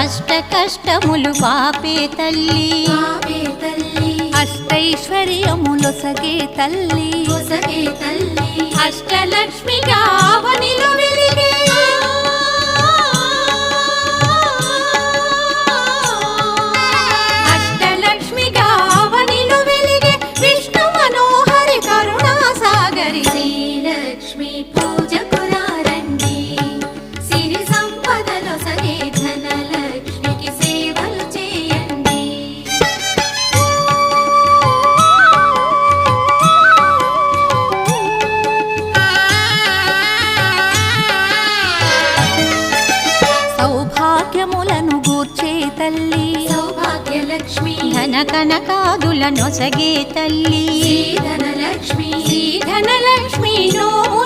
అష్ట కష్టములు పాపే తల్లి అష్టైశ్వర్యములొసగే తల్లి అష్టలక్ష్మిగా అవనిలో వెలిగే అష్టలక్ష్మిగా అవనిలో వెలిగే విష్ణు మనోహరి కరుణా సాగరి శ్రీలక్ష్మి పూజకు రండి సిరి సంపదలొసగే ధనలక్ష్మికి సేవలు చేయండి. సౌభాగ్యములను గూర్చే తల్లి సౌభాగ్యలక్ష్మి ధన కనకాదులనొసగే తల్లి ధనలక్ష్మి ధనలక్ష్మి నోము